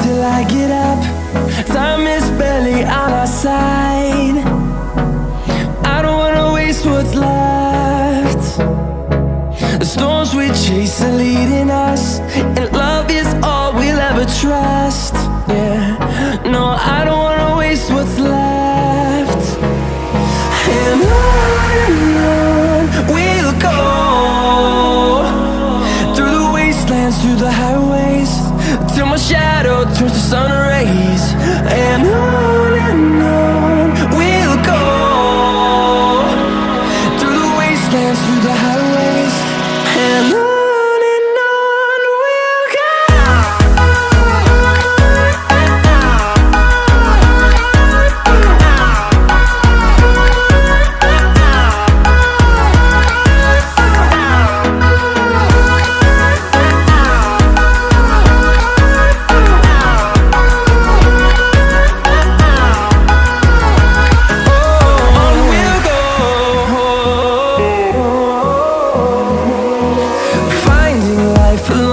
till I get up. Time is barely on our side. I don't wanna waste what's left. The storms we chase are leading us, and love is all we'll ever trust. Yeah, no, I don't wanna waste what's left. And on we'll go, through the wastelands, through the highways, till my shadow turns to sun rays. And on we'll go, through the wastelands, through the highways, and on we'll go. Finding life alone.